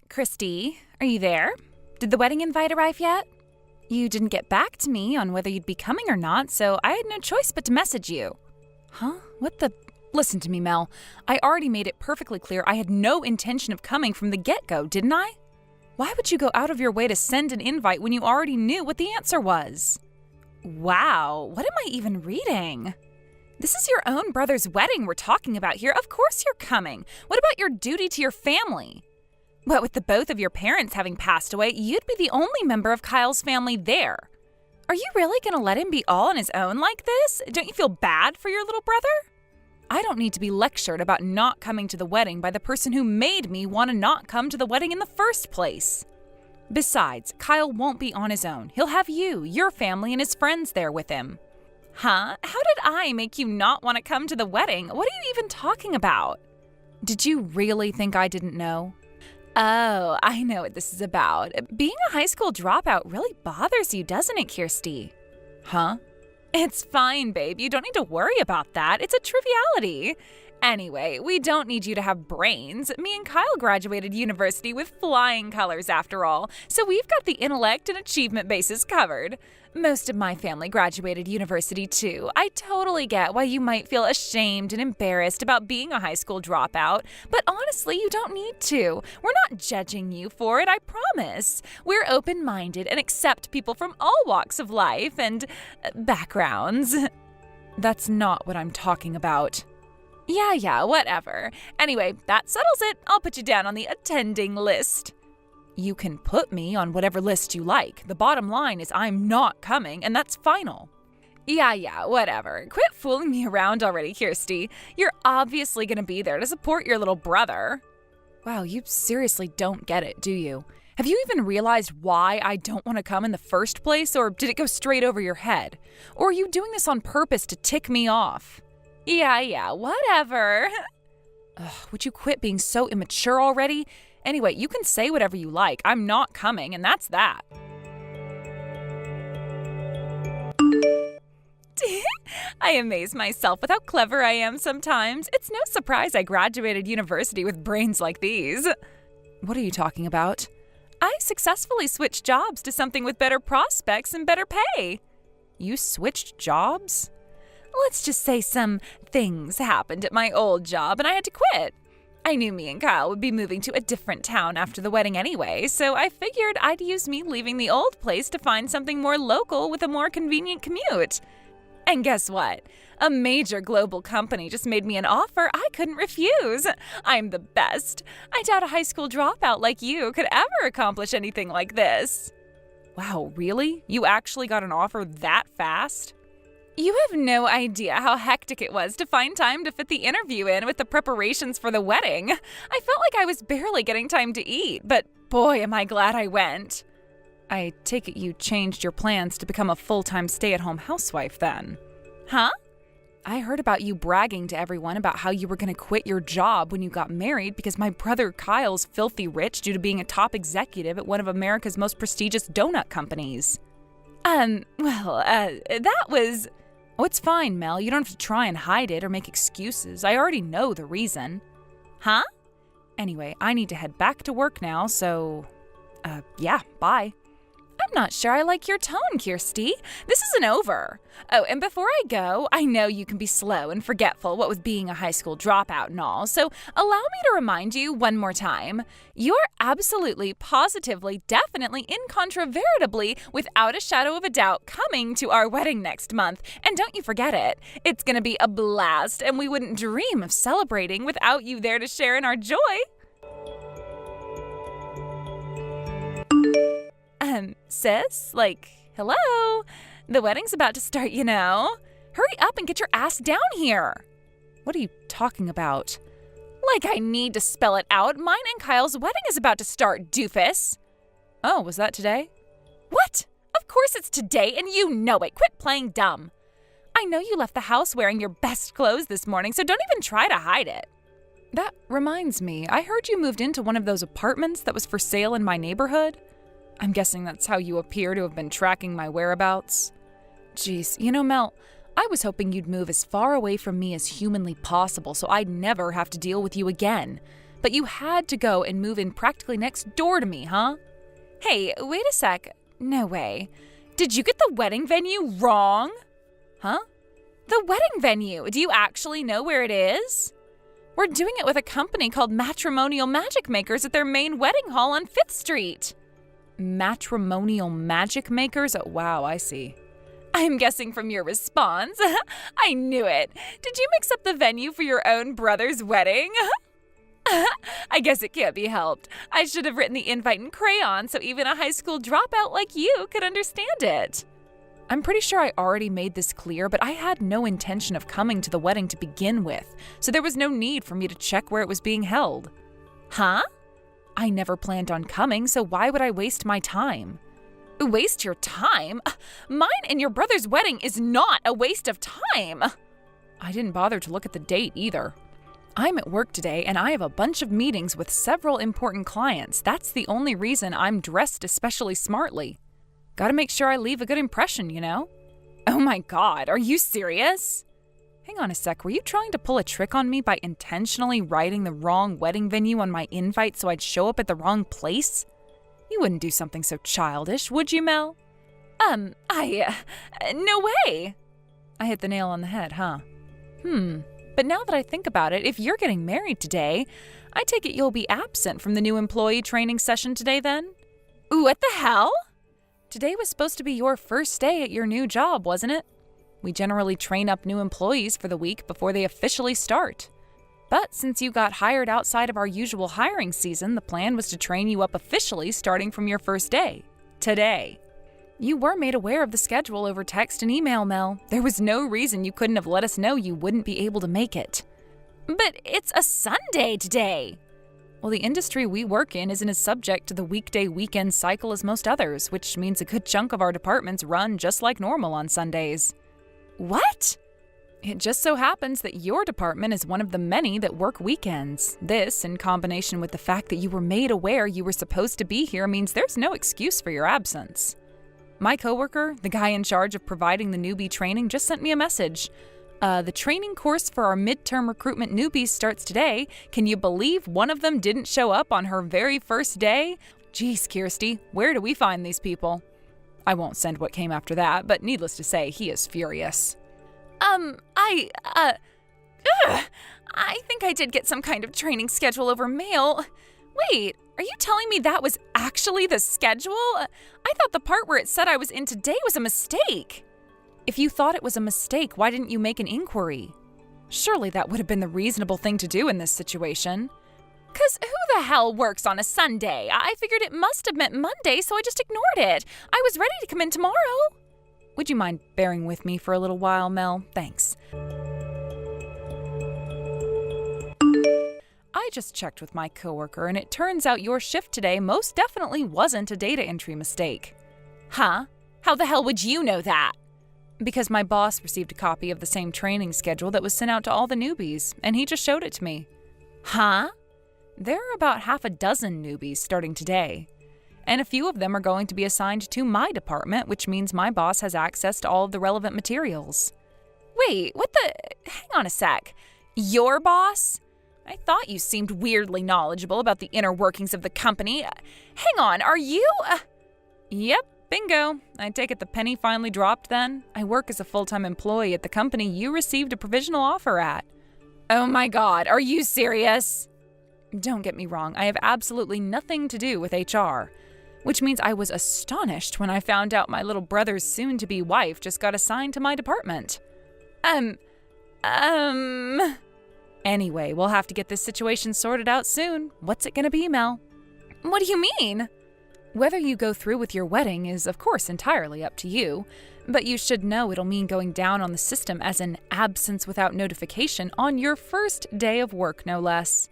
Christy, are you there? Did the wedding invite arrive yet? You didn't get back to me on whether you'd be coming or not, so I had no choice but to message you. Huh? What the? Listen to me, Mel. I already made it perfectly clear I had no intention of coming from the get-go, didn't I? Why would you go out of your way to send an invite when you already knew what the answer was? Wow, what am I even reading? This is your own brother's wedding we're talking about here. Of course you're coming. What about your duty to your family? What with the both of your parents having passed away, you'd be the only member of Kyle's family there. Are you really going to let him be all on his own like this? Don't you feel bad for your little brother? I don't need to be lectured about not coming to the wedding by the person who made me want to not come to the wedding in the first place. Besides, Kyle won't be on his own. He'll have you, your family, and his friends there with him. Huh? How did I make you not want to come to the wedding? What are you even talking about? Did you really think I didn't know? Oh, I know what this is about. Being a high school dropout really bothers you, doesn't it, Kirsty? Huh? It's fine, babe. You don't need to worry about that. It's a triviality. Anyway, we don't need you to have brains. Me and Kyle graduated university with flying colors after all, so we've got the intellect and achievement bases covered. Most of my family graduated university too. I totally get why you might feel ashamed and embarrassed about being a high school dropout, but honestly, you don't need to. We're not judging you for it, I promise. We're open-minded and accept people from all walks of life and backgrounds. That's not what I'm talking about. Yeah, whatever. Anyway, that settles it. I'll put you down on the attending list. You can put me on whatever list you like. The bottom line is I'm not coming, and that's final. Yeah, whatever. Quit fooling me around already, Kirsty. You're obviously going to be there to support your little brother. Wow, you seriously don't get it, do you? Have you even realized why I don't want to come in the first place, or did it go straight over your head? Or are you doing this on purpose to tick me off? Yeah, whatever. Ugh, would you quit being so immature already? Anyway, you can say whatever you like. I'm not coming, and that's that. I amaze myself with how clever I am sometimes. It's no surprise I graduated university with brains like these. What are you talking about? I successfully switched jobs to something with better prospects and better pay. You switched jobs? Let's just say some things happened at my old job and I had to quit. I knew me and Kyle would be moving to a different town after the wedding anyway, so I figured I'd use me leaving the old place to find something more local with a more convenient commute. And guess what? A major global company just made me an offer I couldn't refuse. I'm the best. I doubt a high school dropout like you could ever accomplish anything like this. Wow, really? You actually got an offer that fast? You have no idea how hectic it was to find time to fit the interview in with the preparations for the wedding. I felt like I was barely getting time to eat, but boy, am I glad I went. I take it you changed your plans to become a full-time stay-at-home housewife then. Huh? I heard about you bragging to everyone about how you were going to quit your job when you got married because my brother Kyle's filthy rich due to being a top executive at one of America's most prestigious donut companies. That was... Oh, it's fine, Mel. You don't have to try and hide it or make excuses. I already know the reason. Huh? Anyway, I need to head back to work now, so... yeah, bye. I'm not sure I like your tone, Kirsty. This isn't over. Oh, and before I go, I know you can be slow and forgetful what with being a high school dropout and all, so allow me to remind you one more time. You're absolutely, positively, definitely, incontrovertibly, without a shadow of a doubt, coming to our wedding next month. And don't you forget it. It's gonna be a blast, and we wouldn't dream of celebrating without you there to share in our joy. Sis? Hello? The wedding's about to start, you know. Hurry up and get your ass down here. What are you talking about? Like I need to spell it out. Mine and Kyle's wedding is about to start, doofus. Oh, was that today? What? Of course it's today, and you know it. Quit playing dumb. I know you left the house wearing your best clothes this morning, so don't even try to hide it. That reminds me, I heard you moved into one of those apartments that was for sale in my neighborhood. I'm guessing that's how you appear to have been tracking my whereabouts. Jeez, you know, Mel, I was hoping you'd move as far away from me as humanly possible so I'd never have to deal with you again. But you had to go and move in practically next door to me, huh? Hey, wait a sec. No way. Did you get the wedding venue wrong? Huh? The wedding venue. Do you actually know where it is? We're doing it with a company called Matrimonial Magic Makers at their main wedding hall on 5th Street. Matrimonial Magic Makers? Oh, wow, I see. I'm guessing from your response. I knew it. Did you mix up the venue for your own brother's wedding? I guess it can't be helped. I should have written the invite in crayon so even a high school dropout like you could understand it. I'm pretty sure I already made this clear, but I had no intention of coming to the wedding to begin with, so there was no need for me to check where it was being held. Huh? I never planned on coming, so why would I waste my time? Waste your time? Mine and your brother's wedding is not a waste of time. I didn't bother to look at the date either. I'm at work today and I have a bunch of meetings with several important clients. That's the only reason I'm dressed especially smartly. Gotta make sure I leave a good impression, you know? Oh my God, are you serious? Hang on a sec, were you trying to pull a trick on me by intentionally writing the wrong wedding venue on my invite so I'd show up at the wrong place? You wouldn't do something so childish, would you, Mel? No way. I hit the nail on the head, huh? But now that I think about it, if you're getting married today, I take it you'll be absent from the new employee training session today then? What the hell? Today was supposed to be your first day at your new job, wasn't it? We generally train up new employees for the week before they officially start. But since you got hired outside of our usual hiring season, the plan was to train you up officially starting from your first day, today. You were made aware of the schedule over text and email, Mel. There was no reason you couldn't have let us know you wouldn't be able to make it. But it's a Sunday today. Well, the industry we work in isn't as subject to the weekday-weekend cycle as most others, which means a good chunk of our departments run just like normal on Sundays. What? It just so happens that your department is one of the many that work weekends. This, in combination with the fact that you were made aware you were supposed to be here, means there's no excuse for your absence. My coworker, the guy in charge of providing the newbie training, just sent me a message. The training course for our midterm recruitment newbies starts today. Can you believe one of them didn't show up on her very first day? Geez, Kirsty, where do we find these people? I won't send what came after that, but needless to say, he is furious. I think I did get some kind of training schedule over mail. Wait, are you telling me that was actually the schedule? I thought the part where it said I was in today was a mistake. If you thought it was a mistake, why didn't you make an inquiry? Surely that would have been the reasonable thing to do in this situation. 'Cause who the hell works on a Sunday? I figured it must have meant Monday, so I just ignored it. I was ready to come in tomorrow. Would you mind bearing with me for a little while, Mel? Thanks. I just checked with my coworker, and it turns out your shift today most definitely wasn't a data entry mistake. Huh? How the hell would you know that? Because my boss received a copy of the same training schedule that was sent out to all the newbies, and he just showed it to me. Huh? There are about half a dozen newbies starting today, and a few of them are going to be assigned to my department, which means my boss has access to all of the relevant materials. Wait, what the? Hang on a sec. Your boss? I thought you seemed weirdly knowledgeable about the inner workings of the company. Hang on, are you? Yep, bingo. I take it the penny finally dropped then? I work as a full-time employee at the company you received a provisional offer at. Oh my God, are you serious? Don't get me wrong, I have absolutely nothing to do with HR, which means I was astonished when I found out my little brother's soon-to-be wife just got assigned to my department. Anyway, we'll have to get this situation sorted out soon. What's it gonna be, Mel? What do you mean? Whether you go through with your wedding is, of course, entirely up to you, but you should know it'll mean going down on the system as an absence without notification on your first day of work, no less.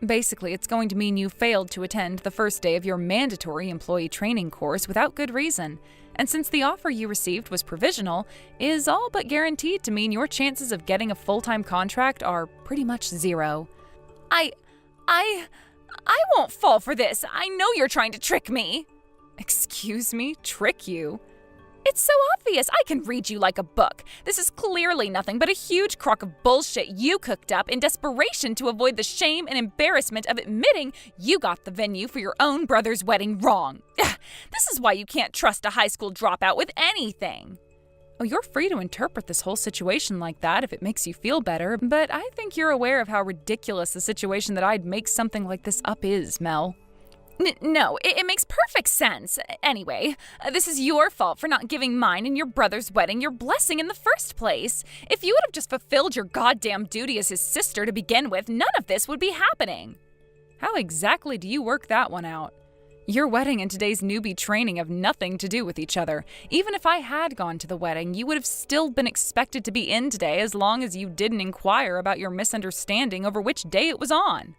Basically, it's going to mean you failed to attend the first day of your mandatory employee training course without good reason, and since the offer you received was provisional, is all but guaranteed to mean your chances of getting a full-time contract are pretty much zero. I won't fall for this. I know you're trying to trick me. Excuse me? Trick you? It's so obvious. I can read you like a book. This is clearly nothing but a huge crock of bullshit you cooked up in desperation to avoid the shame and embarrassment of admitting you got the venue for your own brother's wedding wrong. This is why you can't trust a high school dropout with anything. Oh, you're free to interpret this whole situation like that if it makes you feel better, but I think you're aware of how ridiculous the situation that I'd make something like this up is, Mel. No, it makes perfect sense. Anyway, this is your fault for not giving mine and your brother's wedding your blessing in the first place. If you would have just fulfilled your goddamn duty as his sister to begin with, none of this would be happening. How exactly do you work that one out? Your wedding and today's newbie training have nothing to do with each other. Even if I had gone to the wedding, you would have still been expected to be in today as long as you didn't inquire about your misunderstanding over which day it was on.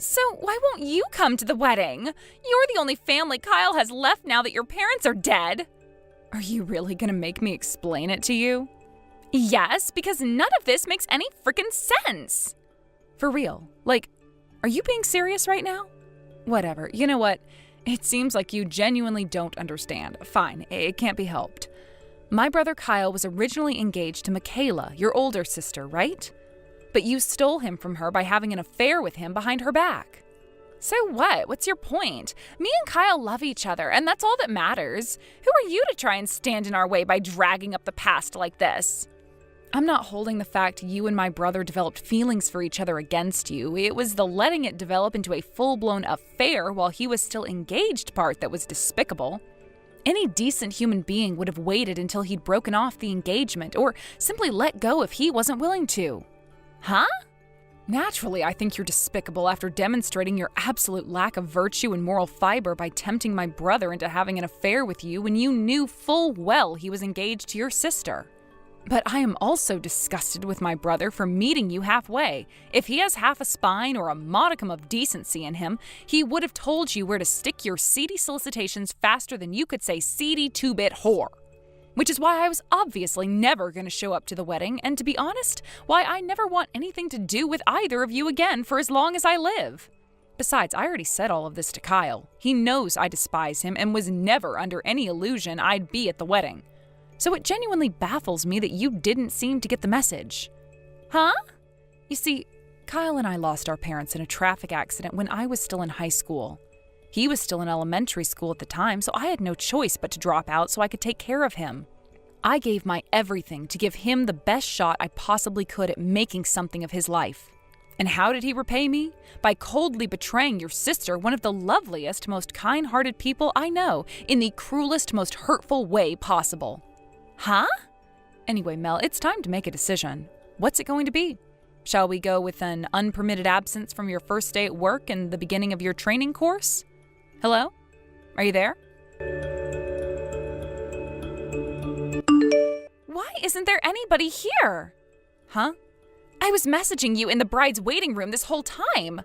So why won't you come to the wedding? You're the only family Kyle has left now that your parents are dead. Are you really gonna make me explain it to you? Yes, because none of this makes any frickin' sense. For real? Like, are you being serious right now? Whatever, you know what? It seems like you genuinely don't understand. Fine, it can't be helped. My brother Kyle was originally engaged to Michaela, your older sister, right? But you stole him from her by having an affair with him behind her back. So what? What's your point? Me and Kyle love each other, and that's all that matters. Who are you to try and stand in our way by dragging up the past like this? I'm not holding the fact you and my brother developed feelings for each other against you. It was the letting it develop into a full-blown affair while he was still engaged part that was despicable. Any decent human being would have waited until he'd broken off the engagement, or simply let go if he wasn't willing to. Huh? Naturally, I think you're despicable after demonstrating your absolute lack of virtue and moral fiber by tempting my brother into having an affair with you when you knew full well he was engaged to your sister. But I am also disgusted with my brother for meeting you halfway. If he has half a spine or a modicum of decency in him, he would have told you where to stick your seedy solicitations faster than you could say seedy two-bit whore. Which is why I was obviously never going to show up to the wedding, and to be honest, why I never want anything to do with either of you again for as long as I live. Besides, I already said all of this to Kyle. He knows I despise him and was never under any illusion I'd be at the wedding. So it genuinely baffles me that you didn't seem to get the message. Huh? You see, Kyle and I lost our parents in a traffic accident when I was still in high school. He was still in elementary school at the time, so I had no choice but to drop out so I could take care of him. I gave my everything to give him the best shot I possibly could at making something of his life. And how did he repay me? By coldly betraying your sister, one of the loveliest, most kind-hearted people I know, in the cruelest, most hurtful way possible. Huh? Anyway, Mel, it's time to make a decision. What's it going to be? Shall we go with an unpermitted absence from your first day at work and the beginning of your training course? Hello? Are you there? Why isn't there anybody here? Huh? I was messaging you in the bride's waiting room this whole time.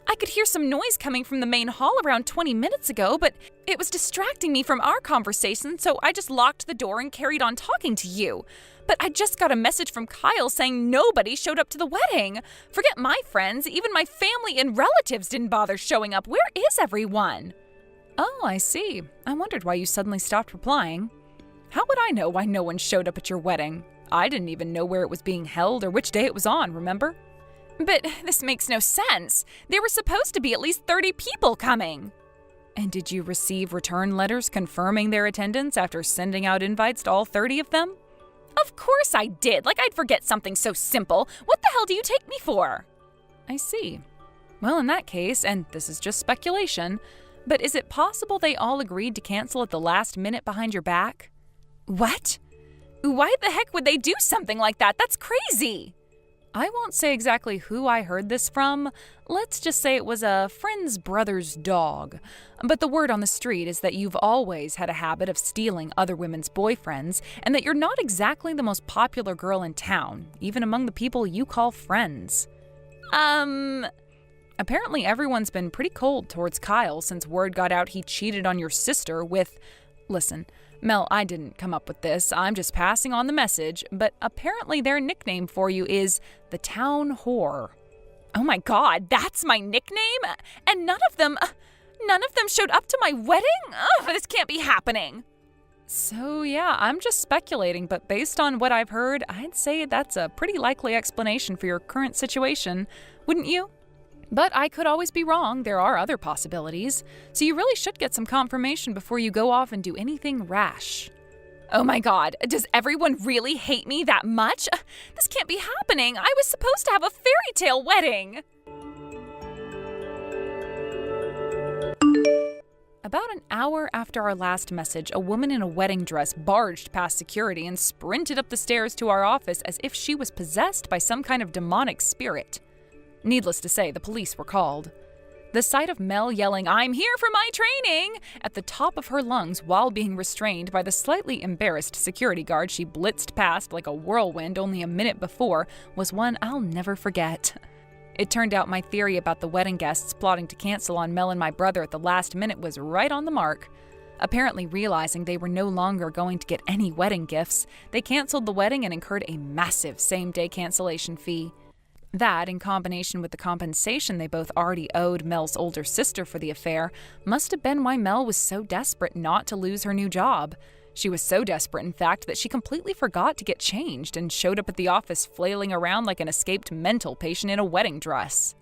I could hear some noise coming from the main hall around 20 minutes ago, but it was distracting me from our conversation, so I just locked the door and carried on talking to you. But I just got a message from Kyle saying nobody showed up to the wedding. Forget my friends, even my family and relatives didn't bother showing up. Where is everyone? Oh, I see. I wondered why you suddenly stopped replying. How would I know why no one showed up at your wedding? I didn't even know where it was being held or which day it was on, remember? But this makes no sense. There were supposed to be at least 30 people coming. And did you receive return letters confirming their attendance after sending out invites to all 30 of them? Of course I did. Like I'd forget something so simple. What the hell do you take me for? I see. Well, in that case, and this is just speculation, but is it possible they all agreed to cancel at the last minute behind your back? What? Why the heck would they do something like that? That's crazy. I won't say exactly who I heard this from. Let's just say it was a friend's brother's dog. But the word on the street is that you've always had a habit of stealing other women's boyfriends, and that you're not exactly the most popular girl in town, even among the people you call friends. Apparently everyone's been pretty cold towards Kyle since word got out he cheated on your sister with... Listen, Mel, I didn't come up with this. I'm just passing on the message, but apparently their nickname for you is the Town Whore. Oh my God, that's my nickname? And none of them showed up to my wedding? Ugh, this can't be happening. So yeah, I'm just speculating, but based on what I've heard, I'd say that's a pretty likely explanation for your current situation, wouldn't you? But I could always be wrong. There are other possibilities. So you really should get some confirmation before you go off and do anything rash. Oh my god, does everyone really hate me that much? This can't be happening. I was supposed to have a fairy tale wedding. About an hour after our last message, a woman in a wedding dress barged past security and sprinted up the stairs to our office as if she was possessed by some kind of demonic spirit. Needless to say, the police were called. The sight of Mel yelling, "I'm here for my training!" at the top of her lungs while being restrained by the slightly embarrassed security guard she blitzed past like a whirlwind only a minute before was one I'll never forget. It turned out my theory about the wedding guests plotting to cancel on Mel and my brother at the last minute was right on the mark. Apparently realizing they were no longer going to get any wedding gifts, they canceled the wedding and incurred a massive same-day cancellation fee. That, in combination with the compensation they both already owed Mel's older sister for the affair, must have been why Mel was so desperate not to lose her new job. She was so desperate, in fact, that she completely forgot to get changed and showed up at the office flailing around like an escaped mental patient in a wedding dress.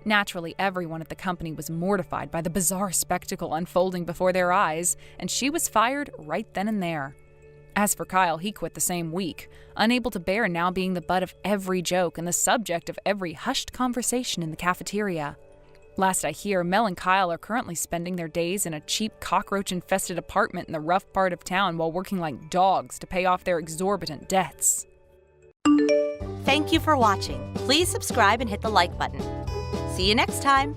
Naturally, everyone at the company was mortified by the bizarre spectacle unfolding before their eyes, and she was fired right then and there. As for Kyle, he quit the same week, unable to bear now being the butt of every joke and the subject of every hushed conversation in the cafeteria. Last I hear, Mel and Kyle are currently spending their days in a cheap cockroach-infested apartment in the rough part of town while working like dogs to pay off their exorbitant debts. Thank you for watching. Please subscribe and hit the like button. See you next time.